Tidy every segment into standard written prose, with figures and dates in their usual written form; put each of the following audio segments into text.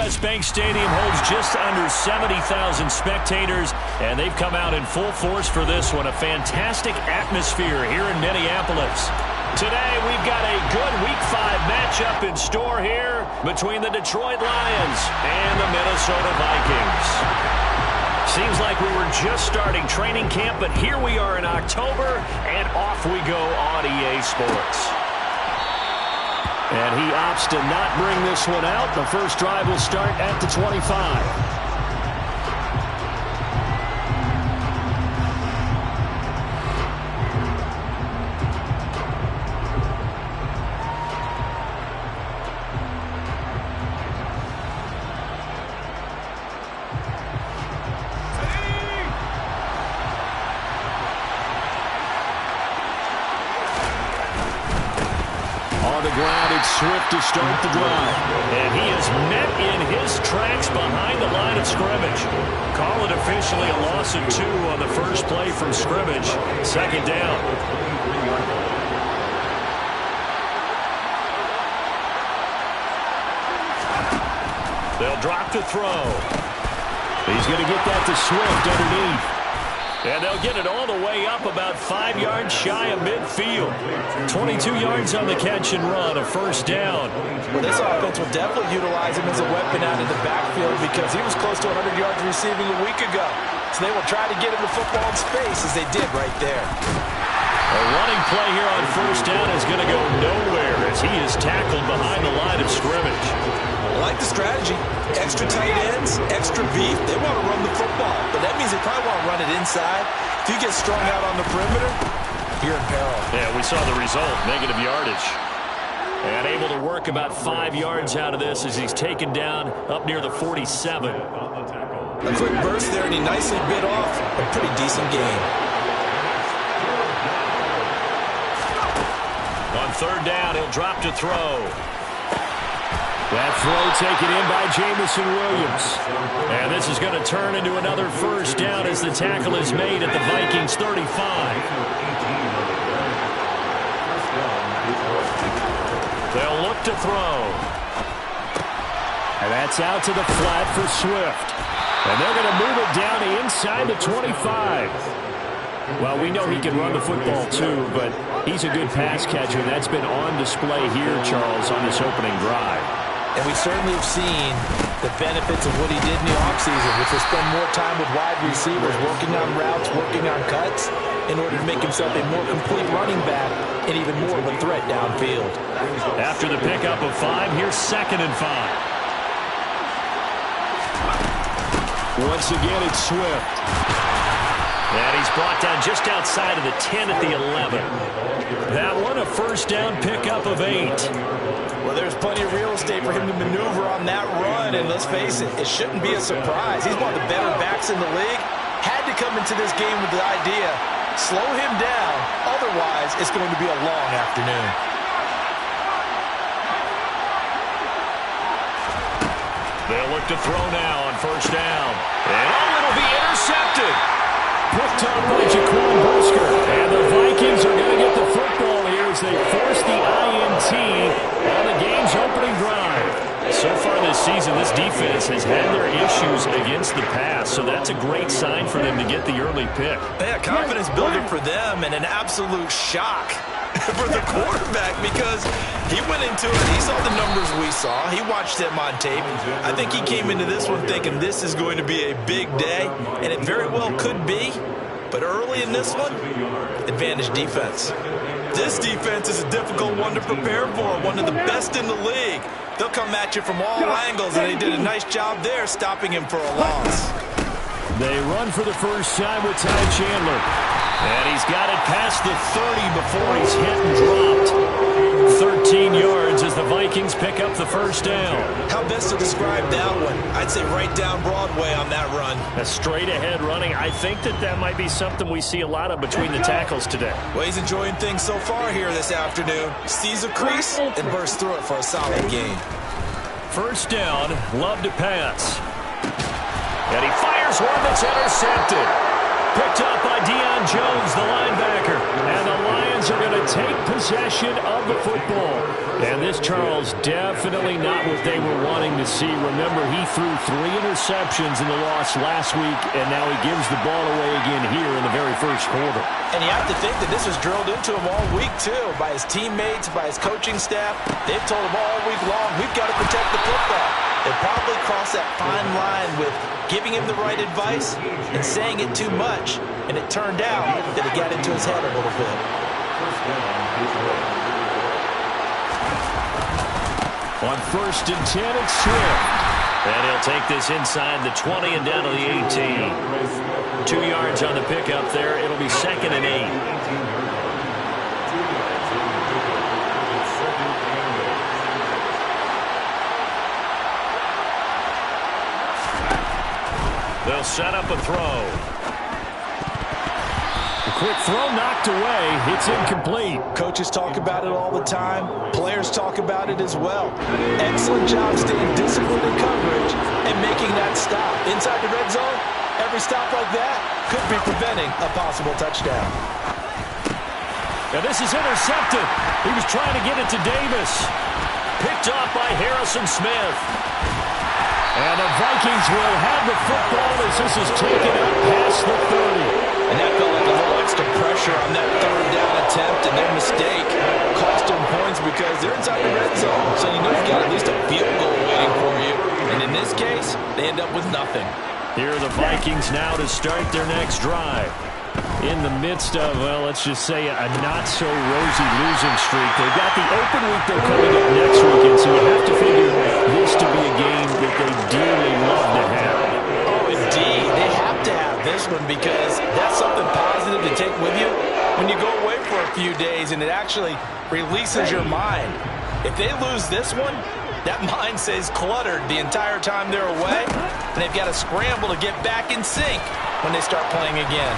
U.S. Bank Stadium holds just under 70,000 spectators, and they've come out in full force for this one. A fantastic atmosphere here in Minneapolis. Today, we've got a good Week 5 matchup in store here between the Detroit Lions and the Minnesota Vikings. Seems like we were just starting training camp, but here we are in October, and off we go on EA Sports. And he opts to not bring this one out. The first drive will start at the 25. Swift to start the drive. And he is met in his tracks behind the line of scrimmage. Call it officially a loss of 2 on the first play from scrimmage. Second down. They'll drop to throw. He's going to get that to Swift underneath. And they'll get it all the way up about 5 yards shy of midfield. 22 yards on the catch and run, a first down. Well, this offense will definitely utilize him as a weapon out of the backfield because he was close to 100 yards receiving a week ago. So they will try to get him the football in space as they did right there. A running play here on first down is going to go nowhere as he is tackled behind the line of scrimmage. I like the strategy. Extra tight ends, extra beef. They want to run the football, but that means they probably want to run it inside. If you get strung out on the perimeter, you're in peril. Yeah, we saw the result, negative yardage. And able to work about 5 yards out of this as he's taken down up near the 47. A quick burst there, and he nicely bit off a pretty decent gain. On third down, he'll drop to throw. That throw taken in by Jameson Williams. And this is going to turn into another first down as the tackle is made at the Vikings 35. They'll look to throw. And that's out to the flat for Swift. And they're going to move it down to inside the 25. Well, we know he can run the football too, but he's a good pass catcher, and that's been on display here, Charles, on this opening drive. And we certainly have seen the benefits of what he did in the offseason, which was spend more time with wide receivers, working on routes, working on cuts, in order to make himself a more complete running back and even more of a threat downfield. After the pickup of 5, here's 2nd and 5. Once again, it's Swift. And he's brought down just outside of the 10 at the 11. That one, a first down pickup of 8. Well, there's plenty of real estate for him to maneuver on that run, and let's face it, it shouldn't be a surprise. He's one of the better backs in the league. Had to come into this game with the idea, slow him down, otherwise it's going to be a long afternoon. They'll look to throw now on first down. And it'll be intercepted. Picked up by Jaquan Brisker. And the Vikings are going to get the football here as they force the INT on the game's opening drive. So far this season, this defense has had their issues against the pass, so that's a great sign for them to get the early pick. Yeah, confidence builder for them and an absolute shock for the quarterback because he went into it. He saw the numbers we saw. He watched them on tape. I think he came into this one thinking this is going to be a big day, and it very well could be. But early in this one, advantage defense. This defense is a difficult one to prepare for, one of the best in the league. They'll come at you from all angles, and they did a nice job there stopping him for a loss. They run for the first time with Ty Chandler. And he's got it past the 30 before he's hit and dropped. 13 yards as the Vikings pick up the first down. How best to describe that one? I'd say right down Broadway on that run. A straight ahead running. I think that might be something we see a lot of between the tackles today. Well, he's enjoying things so far here this afternoon. Sees a crease and bursts through it for a solid gain. First down, Love to pass. And he fires one that's intercepted. Picked up by Deion Jones, the linebacker. And the Lions Lions are going to take possession of the football. And this, Charles, definitely not what they were wanting to see. Remember, he threw 3 interceptions in the loss last week, and now he gives the ball away again here in the very first quarter. And you have to think that this was drilled into him all week, too, by his teammates, by his coaching staff. They've told him all week long, we've got to protect the football. They probably crossed that fine line with giving him the right advice and saying it too much, and it turned out that it got into his head a little bit. On 1st and 10, it's Swift. And he'll take this inside the 20 and down to the 18. 2 yards on the pickup there. It'll be 2nd and 8. They'll set up a throw. Quick throw knocked away. It's incomplete. Coaches talk about it all the time. Players talk about it as well. Excellent job staying disciplined in coverage and making that stop. Inside the red zone, every stop like that could be preventing a possible touchdown. Now this is intercepted. He was trying to get it to Davis. Picked off by Harrison Smith. And the Vikings will have the football as this is taken up past the 30. And that felt like a little extra pressure on that 3rd down attempt, and their mistake cost them points because they're inside the red zone. So you know you've got at least a field goal waiting for you. And in this case, they end up with nothing. Here are the Vikings now to start their next drive. In the midst of, well, let's just say a not-so-rosy losing streak. They've got the open week they're coming up next weekend, so you have to figure this to be a game that they dearly love to have. Oh, indeed. They have to have this one because that's something positive to take with you when you go away for a few days, and it actually releases your mind. If they lose this one, that mind stays cluttered the entire time they're away, and they've got to scramble to get back in sync when they start playing again.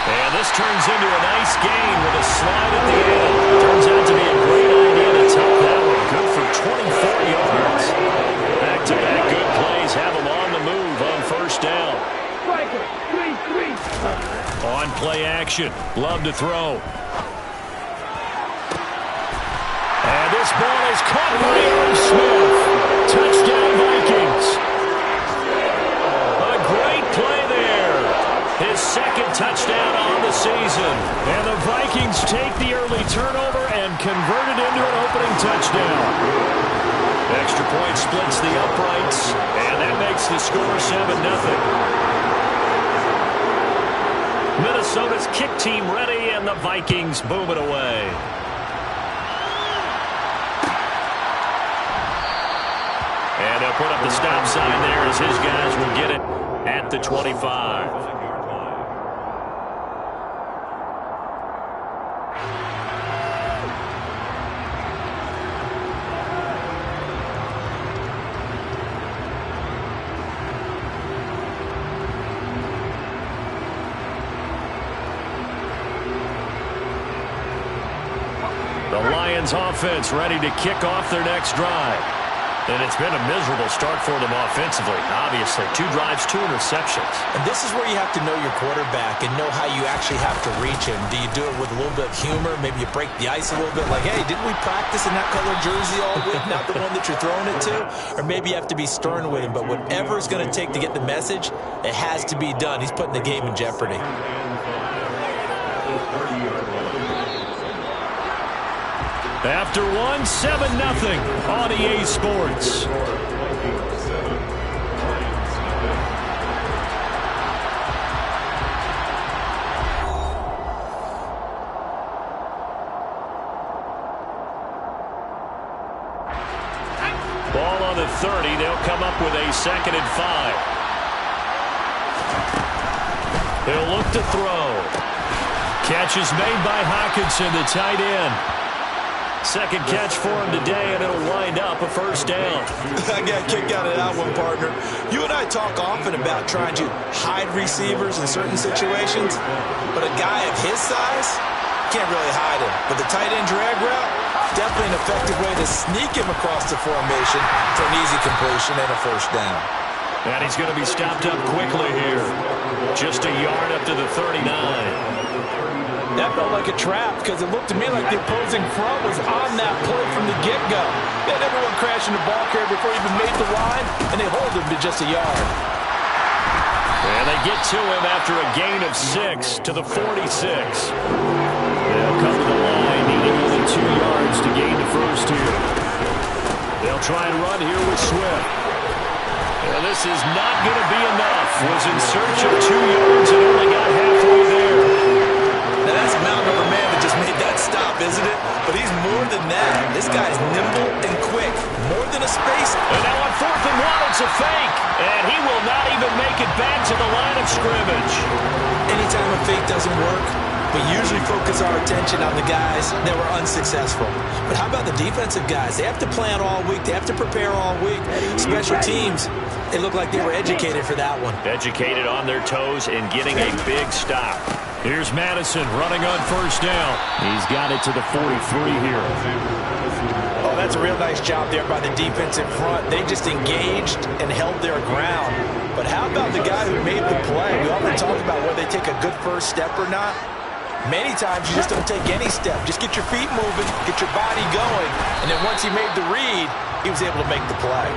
And this turns into a nice gain with a slide at the end. Turns out to be a great idea to tuck that one. Good for 24 yards. Back-to-back good plays have them on the move on 1st down. On play action. Love to throw. And this ball is caught by Aaron Smith. Touchdown Vikings. A great play there. His 2nd touchdown on the season. And the Vikings take the early turnover and convert it into an opening touchdown. Extra point splits the uprights, and that makes the score 7-0. Minnesota's kick team ready, and the Vikings boom it away. And they'll put up the stop sign there as his guys will get it at the 25. The Lions offense ready to kick off their next drive. And it's been a miserable start for them offensively, obviously. 2 drives, 2 interceptions. And this is where you have to know your quarterback and know how you actually have to reach him. Do you do it with a little bit of humor? Maybe you break the ice a little bit like, hey, didn't we practice in that color jersey all week, not the one that you're throwing it to? Or maybe you have to be stern with him. But whatever it's going to take to get the message, it has to be done. He's putting the game in jeopardy. After 7-0 on EA Sports. Ball on the 30. They'll come up with a 2nd and 5. He'll look to throw. Catch is made by Hockenson, the tight end. 2nd catch for him today, and it'll wind up a 1st down. I got a kick out of that one, partner. You and I talk often about trying to hide receivers in certain situations, but a guy of his size can't really hide him. But the tight end drag route, definitely an effective way to sneak him across the formation for an easy completion and a 1st down. And he's going to be stopped up quickly here. Just a yard up to the 39. That felt like a trap because it looked to me like the opposing front was on that play from the get-go. They had everyone crashing the ball carrier before he even made the line, and they hold him to just a yard. And they get to him after a gain of 6 to the 46. They'll come to the line, needing only 2 yards to gain the first here. They'll try and run here with Swift. And this is not going to be enough. Was in search of 2 yards and only got halfway there. Now that's a mountain of a man that just made that stop, isn't it? But he's more than that. This guy's nimble and quick. More than a space. And now on 4th and 1, it's a fake. And he will not even make it back to the line of scrimmage. Anytime a fake doesn't work, we usually focus our attention on the guys that were unsuccessful. But how about the defensive guys? They have to plan all week. They have to prepare all week. Special teams, it looked like they were educated for that one. Educated on their toes and getting a big stop. Here's Madison running on 1st down. He's got it to the 43 here. Oh, that's a real nice job there by the defensive front. They just engaged and held their ground. But how about the guy who made the play? We often talk about whether they take a good first step or not. Many times you just don't take any step. Just get your feet moving, get your body going, and then once he made the read, he was able to make the play.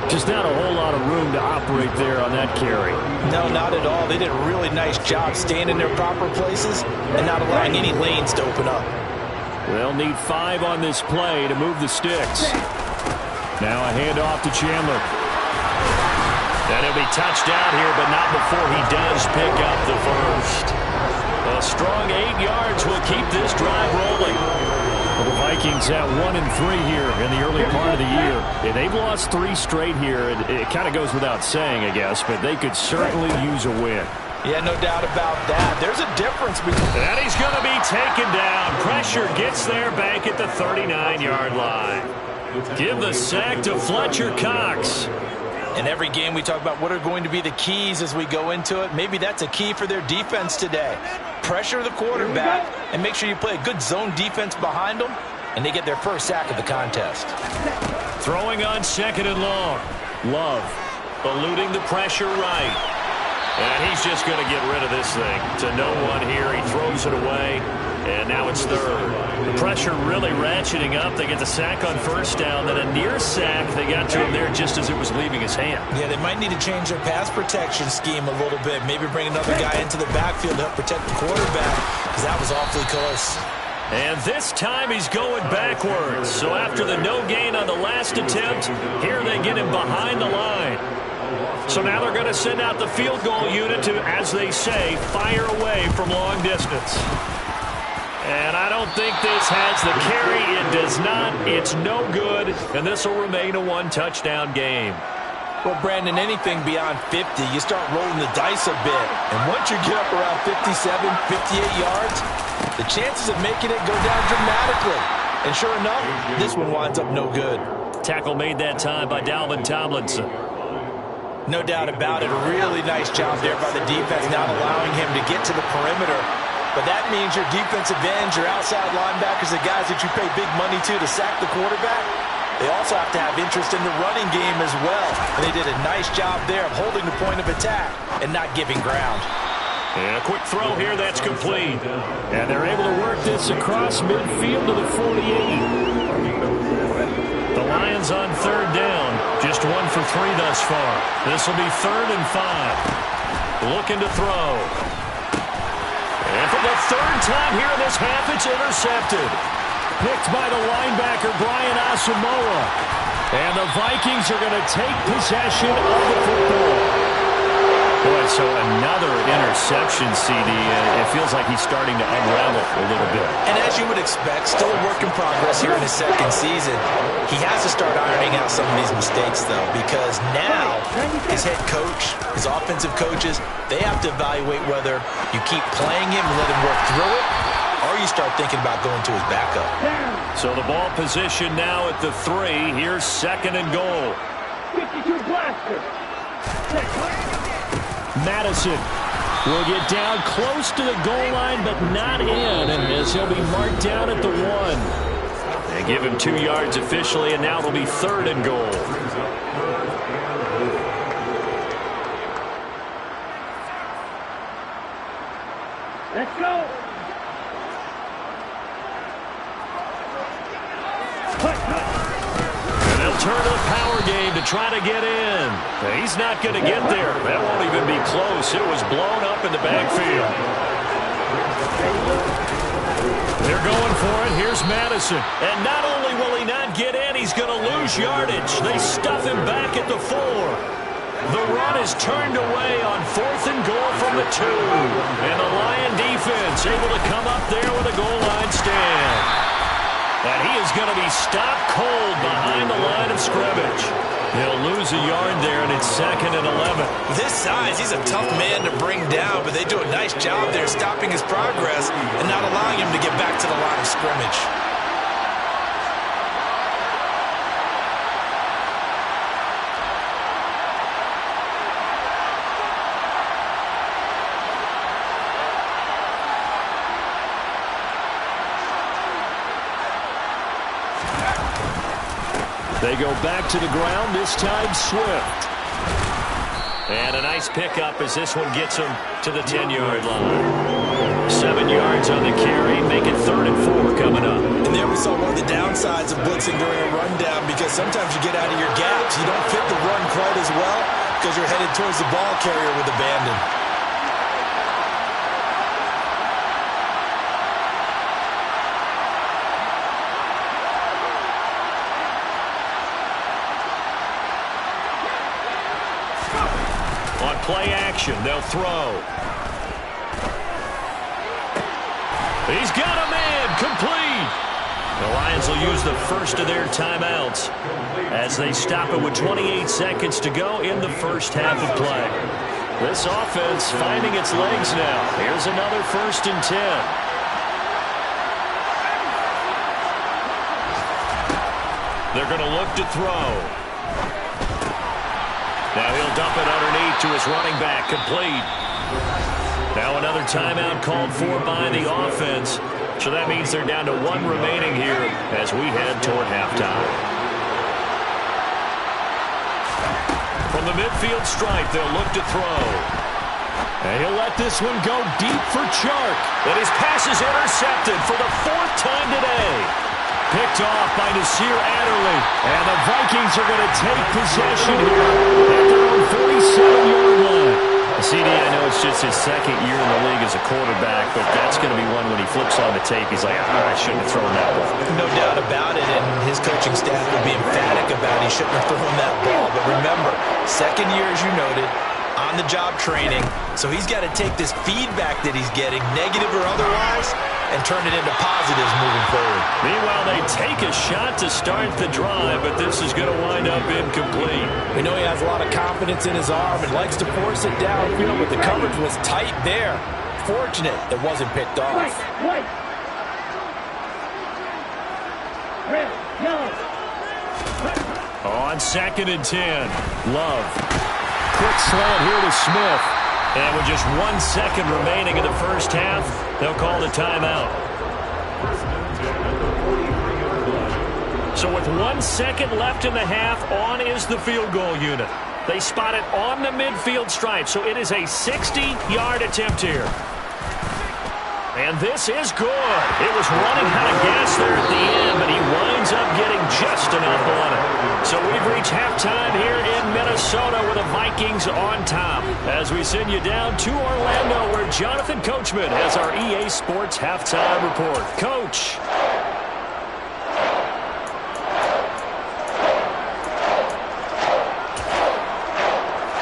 Just not a whole lot of room to operate there on that carry. No, not at all. They did a really nice job staying in their proper places and not allowing any lanes to open up. They'll need 5 on this play to move the sticks. Now a handoff to Chandler. And he'll be touched out here, but not before he does pick up the first. A strong 8 yards will keep this drive rolling. Well, the Vikings at 1-3 here in the early part of the year. Yeah, they've lost 3 straight here. It kind of goes without saying, I guess, but they could certainly use a win. Yeah, no doubt about that. There's a difference between... And he's going to be taken down. Pressure gets there back at the 39-yard line. Give the sack to Fletcher Cox. In every game we talk about what are going to be the keys as we go into it. Maybe that's a key for their defense today. Pressure the quarterback and make sure you play a good zone defense behind them, and they get their first sack of the contest. Throwing on 2nd and long. Love eluding the pressure right. And he's just going to get rid of this thing. To no one here. He throws it away. And now it's 3rd. The pressure really ratcheting up. They get the sack on 1st down. Then a near sack. They got to him there just as it was leaving his hand. Yeah, they might need to change their pass protection scheme a little bit. Maybe bring another guy into the backfield to help protect the quarterback, because that was awfully close. And this time he's going backwards. So after the no gain on the last attempt, here they get him behind the line. So now they're going to send out the field goal unit to, as they say, fire away from long distance. And I don't think this has the carry. It does not. It's no good. And this will remain a 1-touchdown game. Well, Brandon, anything beyond 50, you start rolling the dice a bit. And once you get up around 57, 58 yards, the chances of making it go down dramatically. And sure enough, this one winds up no good. Tackle made that time by Dalvin Tomlinson. No doubt about it. A really nice job there by the defense, not allowing him to get to the perimeter. But that means your defensive ends, your outside linebackers, the guys that you pay big money to sack the quarterback, they also have to have interest in the running game as well. And they did a nice job there of holding the point of attack and not giving ground. And a quick throw here that's complete. And they're able to work this across midfield to the 48. The Lions on 3rd down. Just 1 for 3 thus far. This will be 3rd and 5. Looking to throw. And for the 3rd time here in this half, it's intercepted. Picked by the linebacker, Brian Asamoah. And the Vikings are going to take possession of the football. Boy, so another interception, CD. It feels like he's starting to unravel a little bit. And as you would expect, still a work in progress here in his 2nd season. He has to start ironing out some of these mistakes, though, because now his head coach, his offensive coaches, they have to evaluate whether you keep playing him and let him work through it, or you start thinking about going to his backup. So the ball position now at the 3. Here's 2nd and goal. 52 blaster. Madison will get down close to the goal line, but not in, and as he'll be marked down at the 1. They give him 2 yards officially, and now it'll be 3rd and goal. try to get in. He's not going to get there. That won't even be close. It was blown up in the backfield. They're going for it. Here's Madison. And not only will he not get in, he's going to lose yardage. They stuff him back at the 4. The run is turned away on 4th and goal from the 2. And the Lion defense able to come up there with a goal line stand. And he is going to be stopped cold behind the line of scrimmage. He'll lose a yard there, and it's 2nd and 11. This size, he's a tough man to bring down, but they do a nice job there stopping his progress and not allowing him to get back to the line of scrimmage. They go back to the ground, this time Swift. And a nice pickup as this one gets him to the 10-yard line. 7 yards on the carry, make it 3rd and 4 coming up. And there we saw one of the downsides of blitzing during a rundown, because sometimes you get out of your gaps. You don't fit the run quite as well because you're headed towards the ball carrier with abandon. Play action. They'll throw. He's got a man. Complete. The Lions will use the first of their timeouts as they stop it with 28 seconds to go in the first half of play. This offense finding its legs now. Here's another 1st and 10. They're going to look to throw. Now he'll dump it underneath to his running back, complete. Now another timeout called for by the offense. So that means they're down to 1 remaining here as we head toward halftime. From the midfield stripe, they'll look to throw. And he'll let this one go deep for Chark. And his pass is intercepted for the 4th time today. Picked off by Nasir Adderley. And the Vikings are going to take possession here at their own 47-yard line. CD, I know it's just his 2nd year in the league as a quarterback, but that's going to be one when he flips on the tape. He's like, I shouldn't have thrown that ball. No doubt about it, and his coaching staff will be emphatic about he shouldn't have thrown that ball. But remember, 2nd year, as you noted, on-the-job training. So he's got to take this feedback that he's getting, negative or otherwise, and turn it into positives moving forward. Meanwhile, they take a shot to start the drive, but this is going to wind up incomplete. We know he has a lot of confidence in his arm and likes to force it downfield, but the coverage was tight there. Fortunate it wasn't picked off. White. Red, yellow. On 2nd and 10, Love. Quick slant here to Smith. And with just 1 second remaining in the first half, they'll call the timeout. So with 1 second left in the half, on is the field goal unit. They spot it on the midfield stripe, so it is a 60-yard attempt here. And this is good. It was running out of gas there at the end, but he winds up getting just enough on it. So we've reached halftime here in Minnesota with the Vikings on top. As we send you down to Orlando, where Jonathan Coachman has our EA Sports halftime report. Coach.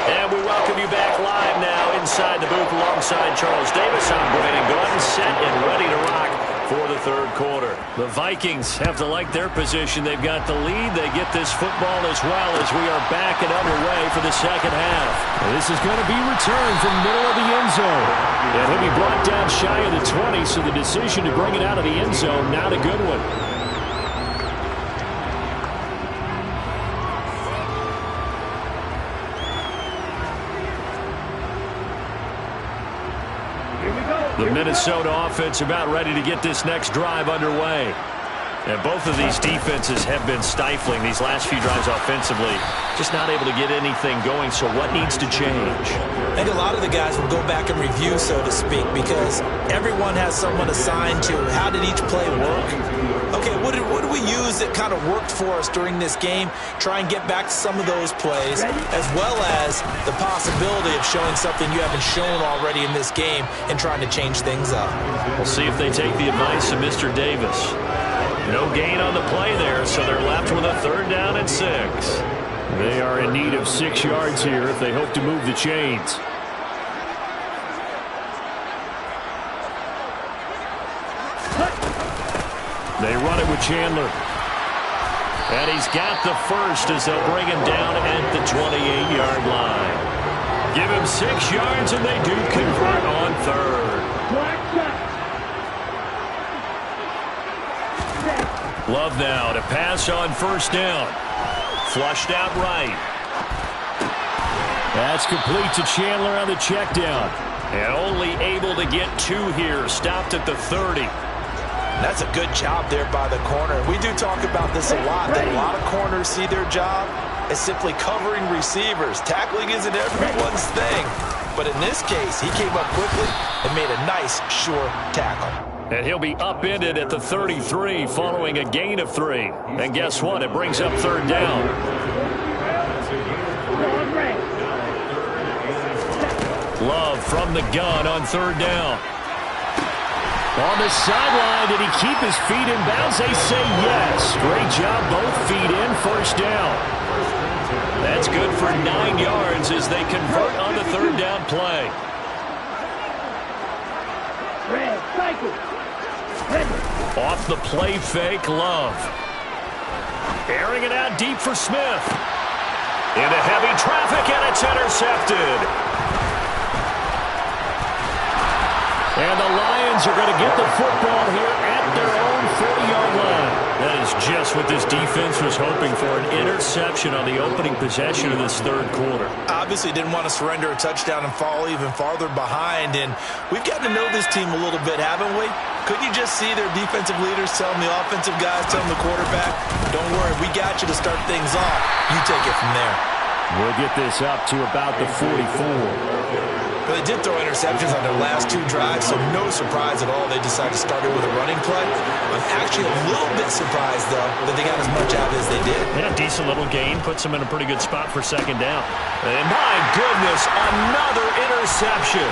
And we welcome you back live now inside the booth alongside Charles Davis. I'm Brandon Gordon, set and ready to rock for the 3rd quarter. The Vikings have to like their position. They've got the lead. They get this football as well as we are back and underway for the 2nd half. This is going to be returned from the middle of the end zone. And he'll be brought down shy of the 20, so the decision to bring it out of the end zone, not a good one. The Minnesota offense about ready to get this next drive underway. And both of these defenses have been stifling these last few drives offensively. Just not able to get anything going, so what needs to change? I think a lot of the guys will go back and review, so to speak, because everyone has someone assigned to how did each play work. okay, what did we use that kind of worked for us during this game? Try and get back to some of those plays, as well as the possibility of showing something you haven't shown already in this game and trying to change things up. We'll see if they take the advice of Mr. Davis. No gain on the play there, so they're left with a 3rd down and 6. They are in need of 6 yards here if they hope to move the chains. They run it with Chandler. And he's got the first as they'll bring him down at the 28-yard line. Give him 6 yards, and they do convert on 3rd. Love now to pass on 1st down. Flushed out right. That's complete to Chandler on the check down. And only able to get 2 here. Stopped at the 30. That's a good job there by the corner. We do talk about this a lot, that a lot of corners see their job as simply covering receivers. Tackling isn't everyone's thing. But in this case, he came up quickly and made a nice, sure tackle. And he'll be upended at the 33 following a gain of 3. And guess what? It brings up 3rd down. Love from the gun on 3rd down. On the sideline, did he keep his feet in bounds? They say yes. Great job, both feet in, 1st down. That's good for 9 yards as they convert on the 3rd down play. Off the play fake, Love. Airing it out deep for Smith. Into heavy traffic, and it's intercepted. And the Lions are going to get the football here at their own 40-yard line. That is just what this defense was hoping for, an interception on the opening possession of this 3rd quarter. Obviously didn't want to surrender a touchdown and fall even farther behind. And we've gotten to know this team a little bit, haven't we? Could you just see their defensive leaders telling the offensive guys, telling the quarterback, don't worry, we got you to start things off. You take it from there. We'll get this up to about the 44. But they did throw interceptions on their last 2 drives, so no surprise at all they decided to start it with a running play. I'm actually a little bit surprised, though, that they got as much out as they did. Yeah, decent little gain. Puts them in a pretty good spot for 2nd down. And my goodness, another interception.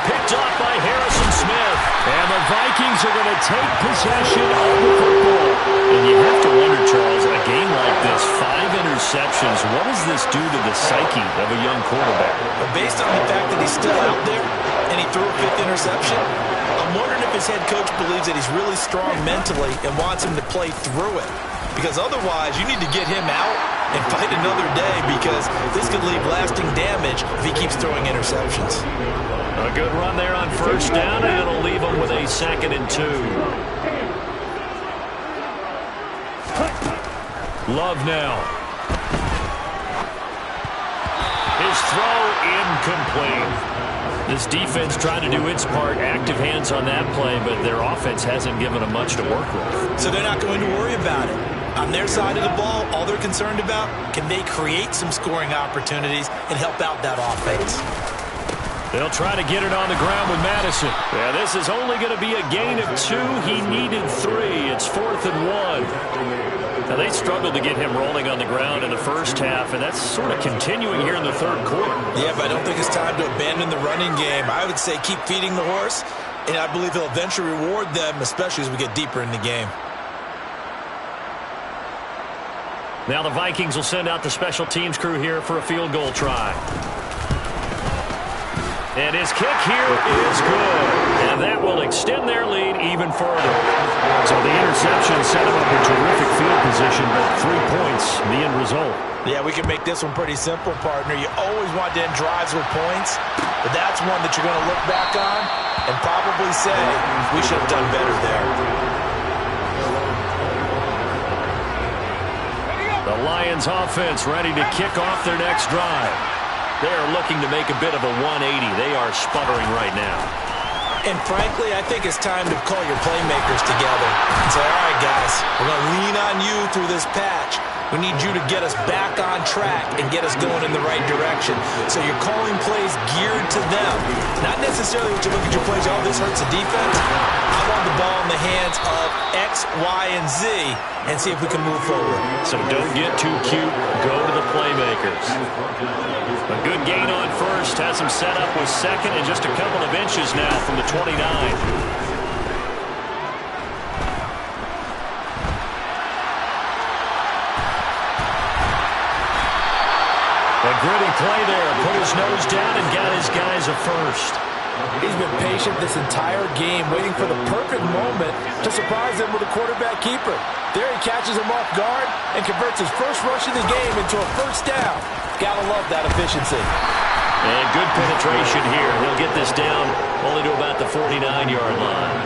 Picked off by Harrison Smith. And the Vikings are going to take possession of the football. And you have to wonder, Charles, a game like this, 5 interceptions, what does this do to the psyche of a young quarterback? But based on the fact that he's still out there and he threw a 5th interception, I'm wondering if his head coach believes that he's really strong mentally and wants him to play through it. Because otherwise, you need to get him out and fight another day, because this could leave lasting damage if he keeps throwing interceptions. A good run there on 1st down, and it'll leave him with a 2nd and 2. Love now. His throw incomplete. This defense trying to do its part, active hands on that play, but their offense hasn't given them much to work with. So they're not going to worry about it. On their side of the ball, all they're concerned about, can they create some scoring opportunities and help out that offense? They'll try to get it on the ground with Madison. Yeah, this is only going to be a gain of 2. He needed 3. It's 4th and 1. Now, they struggled to get him rolling on the ground in the first half, and that's sort of continuing here in the 3rd quarter. Yeah, but I don't think it's time to abandon the running game. I would say keep feeding the horse, and I believe he'll eventually reward them, especially as we get deeper in the game. Now the Vikings will send out the special teams crew here for a field goal try. And his kick here is good. And that will extend their lead even further. So the interception set him up in terrific field position, but 3 points, the end result. Yeah, we can make this one pretty simple, partner. You always want to end drives with points, but that's one that you're going to look back on and probably say, we should have done better there. The Lions offense ready to kick off their next drive. They're looking to make a bit of a 180. They are sputtering right now. And frankly, I think it's time to call your playmakers together and say, all right, guys, we're going to lean on you through this patch. We need you to get us back on track and get us going in the right direction. So you're calling plays geared to them. Not necessarily what you look at your plays, oh, this hurts the defense. I want the ball in the hands of X, Y, and Z and see if we can move forward. So don't get too cute. Go to the playmakers. A good gain on first. Has him set up with second and just a couple of inches now from the 29. A gritty play there. Put his nose down and got his guys a first. He's been patient this entire game, waiting for the perfect moment to surprise them with a quarterback keeper. There he catches him off guard and converts his first rush of the game into a first down. Gotta love that efficiency. And good penetration here. He'll get this down only to about the 49-yard line.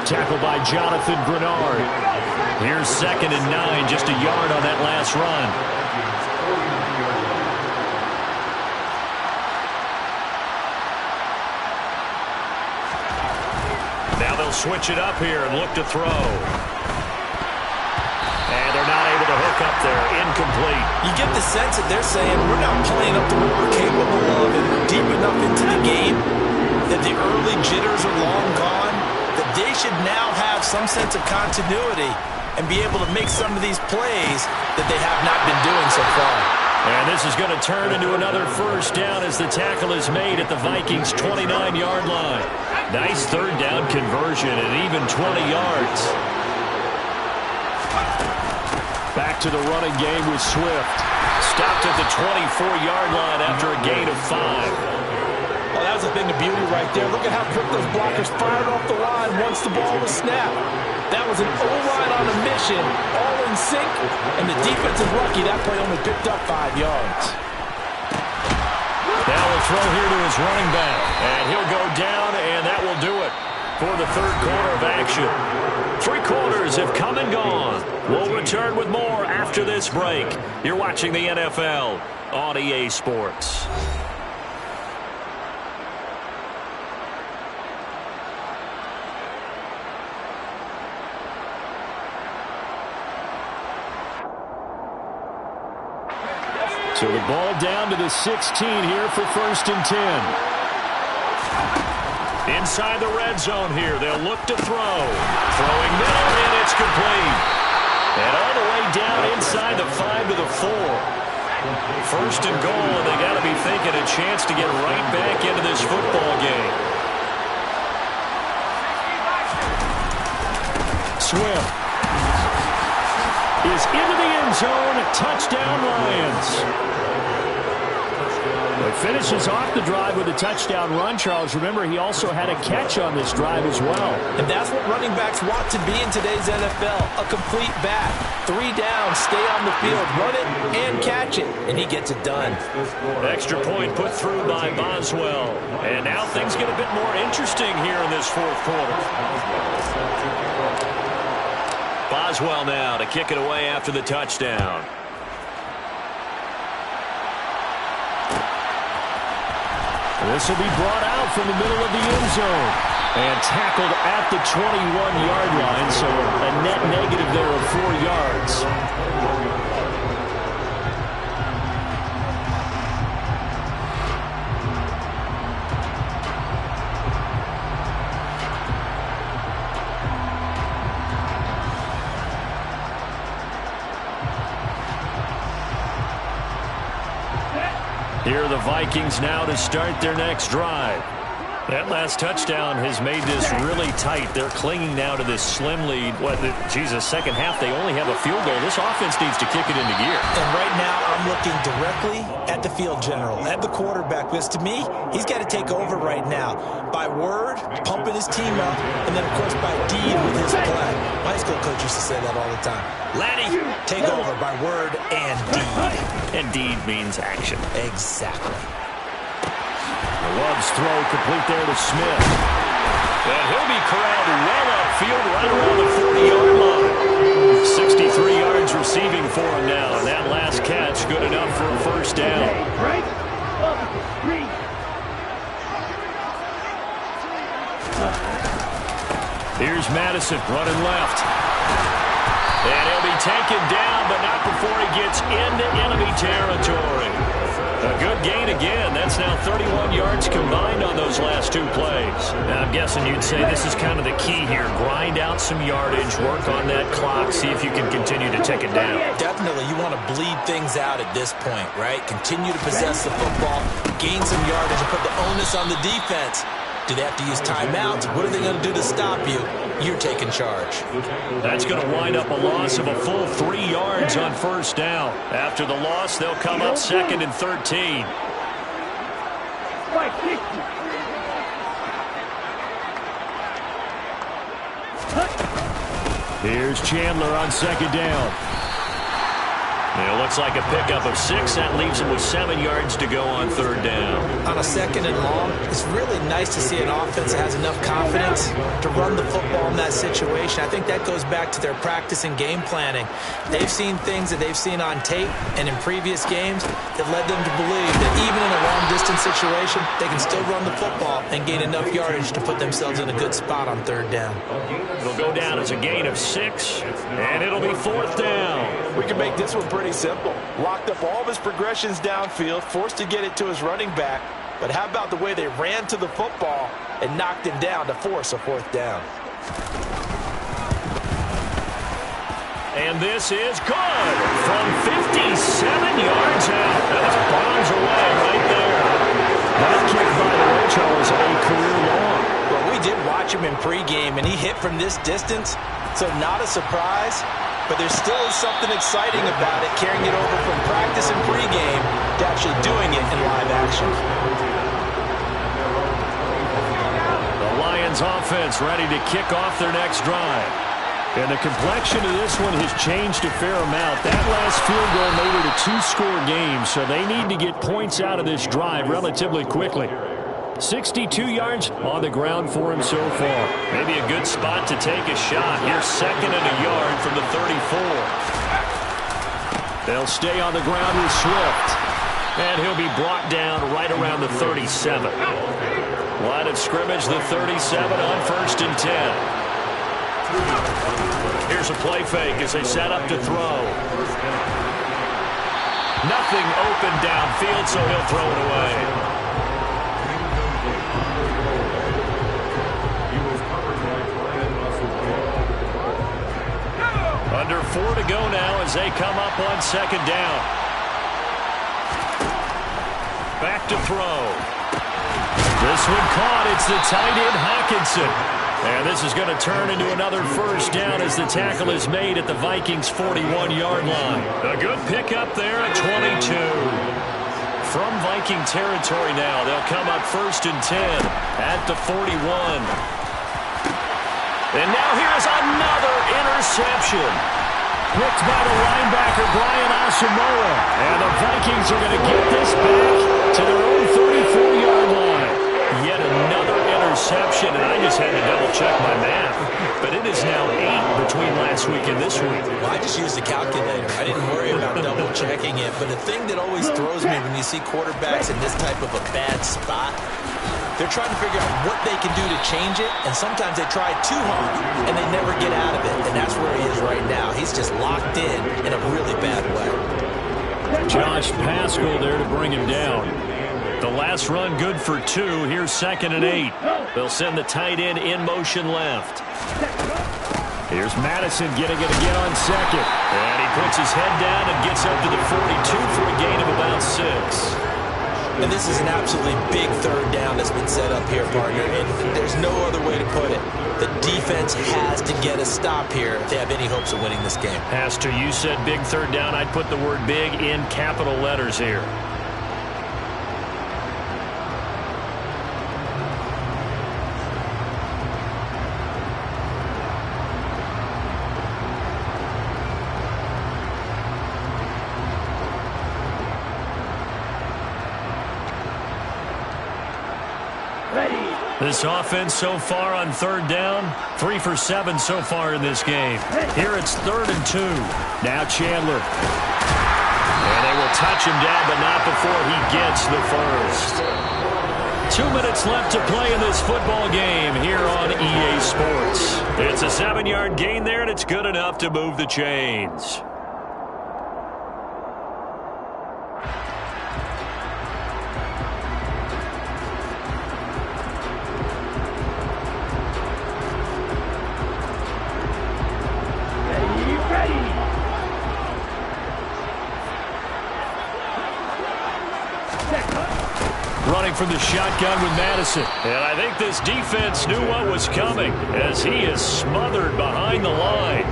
Tackled by Jonathan Grenard. Here's 2nd and 9, just a yard on that last run. Now they'll switch it up here and look to throw. And they're not able to hook up there. Incomplete. You get the sense that they're saying we're not playing up to what we're capable of and we're deep enough into the game that the early jitters are long gone, that they should now have some sense of continuity and be able to make some of these plays that they have not been doing so far. And this is going to turn into another first down as the tackle is made at the Vikings' 29-yard line. Nice third down conversion and even 20 yards. Back to the running game with Swift. Stopped at the 24-yard line after a gain of 5. Well, that was a thing of beauty right there. Look at how quick those blockers fired off the line once the ball was snapped. That was an O-line on a mission, all in sync, and the defense is lucky that play only picked up 5 yards. Now we'll throw here to his running back, and he'll go down, and that will do it for the third quarter of action. 3 quarters have come and gone. We'll return with more after this break. You're watching the NFL on EA Sports. So the ball down to the 16 here for 1st and 10. Inside the red zone here, they'll look to throw. Throwing middle, and it's complete. And all the way down inside the 5 to the 4. 1st and goal, and they got to be thinking a chance to get right back into this football game. Swift is into the end zone. Touchdown, Lions. But finishes off the drive with a touchdown run, Charles. Remember, he also had a catch on this drive as well. And that's what running backs want to be in today's NFL, a complete back. 3 down, stay on the field, run it and catch it, and he gets it done. Extra point put through by Boswell. And now things get a bit more interesting here in this 4th quarter. Boswell now to kick it away after the touchdown. This will be brought out from the middle of the end zone and tackled at the 21-yard line, so a net negative there of 4 yards. Here are the Vikings now to start their next drive. That last touchdown has made this really tight. They're clinging now to this slim lead. Second half, they only have a field goal. This offense needs to kick it into gear. And right now, I'm looking directly at the field general, at the quarterback, because to me, he's got to take over right now. By word, pumping his team up, and then, of course, by deed with his play. My high school coach used to say that all the time. Laddie, take over by word and deed. And deed means action. Exactly. Love's throw complete there to Smith. And he'll be corralled well upfield right around the 40-yard line. 63 yards receiving for him now. And that last catch good enough for a first down. Break. 3. Here's Madison running left. And he'll be taken down, but not before he gets into enemy territory. A good gain again. That's now 31 yards combined on those last two plays. Now, I'm guessing you'd say this is kind of the key here. Grind out some yardage, work on that clock, see if you can continue to take it down. Definitely, you want to bleed things out at this point, right? Continue to possess the football, gain some yardage, and put the onus on the defense. Do they have to use timeouts? What are they going to do to stop you? You're taking charge. That's going to wind up a loss of a full 3 yards on first down. After the loss, they'll come up 2nd and 13. Here's Chandler on 2nd down. It looks like a pickup of 6. That leaves him with 7 yards to go on 3rd down. On a 2nd and long, it's really nice to see an offense that has enough confidence to run the football in that situation. I think that goes back to their practice and game planning. They've seen things that they've seen on tape and in previous games that led them to believe that even in a long-distance situation, they can still run the football and gain enough yardage to put themselves in a good spot on 3rd down. It'll go down as a gain of 6, and it'll be 4th down. We can make this one pretty simple. Locked up all of his progressions downfield, forced to get it to his running back. But how about the way they ran to the football and knocked him down to force a 4th down? And this is good from 57 yards out. That was bombs away right there. That kick, by the way, Charles, a career long. Well, we did watch him in pregame, and he hit from this distance, so not a surprise. But there still is something exciting about it, carrying it over from practice and pregame to actually doing it in live action. The Lions offense ready to kick off their next drive. And the complexion of this one has changed a fair amount. That last field goal made it a 2-score game, so they need to get points out of this drive relatively quickly. 62 yards on the ground for him so far. Maybe a good spot to take a shot. Here's 2nd and a yard from the 34. They'll stay on the ground with Swift. And he'll be brought down right around the 37. Line of scrimmage, the 37 on 1st and 10. Here's a play fake as they set up to throw. Nothing open downfield, so he'll throw it away. Under 4 to go now as they come up on 2nd down. Back to throw. This one caught. It's the tight end, Hockenson. And this is going to turn into another 1st down as the tackle is made at the Vikings' 41-yard line. A good pickup there at 22. From Viking territory now, they'll come up 1st and 10 at the 41. And now here's another interception. Picked by the linebacker, Brian Asamoah. And the Vikings are going to get this back to their own 34-yard line. Yet another interception, and I just had to double-check my math. But it is now 8 between last week and this week. Well, I just used a calculator. I didn't worry about double-checking it. But the thing that always throws me when you see quarterbacks in this type of a bad spot, they're trying to figure out what they can do to change it, and sometimes they try too hard, and they never get out of it, and that's where he is right now. He's just locked in a really bad way. Josh Paschal there to bring him down. The last run good for 2. Here's 2nd and 8. They'll send the tight end in motion left. Here's Madison getting it again on 2nd. And he puts his head down and gets up to the 42 for a gain of about 6. And this is an absolutely big 3rd down that's been set up here, partner. And there's no other way to put it. The defense has to get a stop here if they have any hopes of winning this game. Pastor, you said big 3rd down. I'd put the word big in capital letters here. This offense so far on 3rd down, 3 for 7 so far in this game. Here it's 3rd and 2. Now Chandler. And they will touch him down, but not before he gets the first. 2 minutes left to play in this football game here on EA Sports. It's a 7-yard gain there, and it's good enough to move the chains. Running from the shotgun with Madison. And I think this defense knew what was coming as he is smothered behind the line.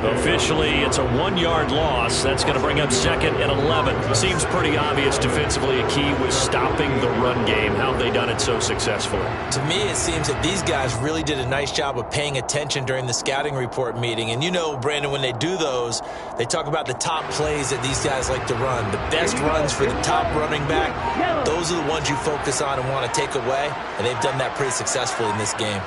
Officially, it's a 1-yard loss. That's going to bring up 2nd and 11. Seems pretty obvious defensively a key was stopping the run game. How have they done it so successfully? To me, it seems that these guys really did a nice job of paying attention during the scouting report meeting. And you know, Brandon, when they do those, they talk about the top plays that these guys like to run. The best runs for the top running back, those are the ones you focus on and want to take away, and they've done that pretty successfully in this game.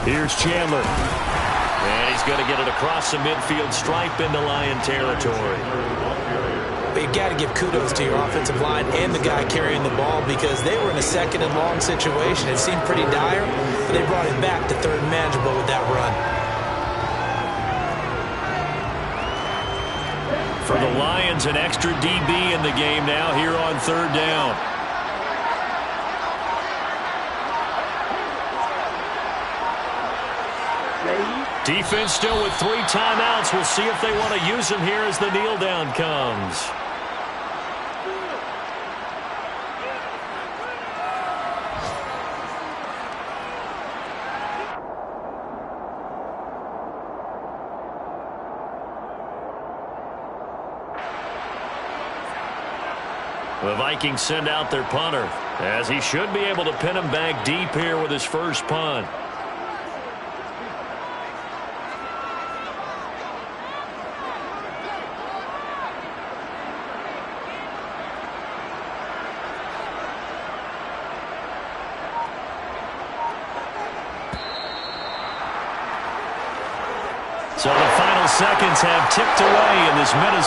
Here's Chandler. And he's going to get it across the midfield stripe into Lion territory. But you got to give kudos to your offensive line and the guy carrying the ball because they were in a 2nd and long situation. It seemed pretty dire, but they brought it back to 3rd and manageable with that run. For the Lions, an extra DB in the game now here on 3rd down. Defense still with 3 timeouts. We'll see if they want to use them here as the kneel down comes. The Vikings send out their punter, as he should be able to pin him back deep here with his first punt. So the final seconds have ticked away in this Minnesota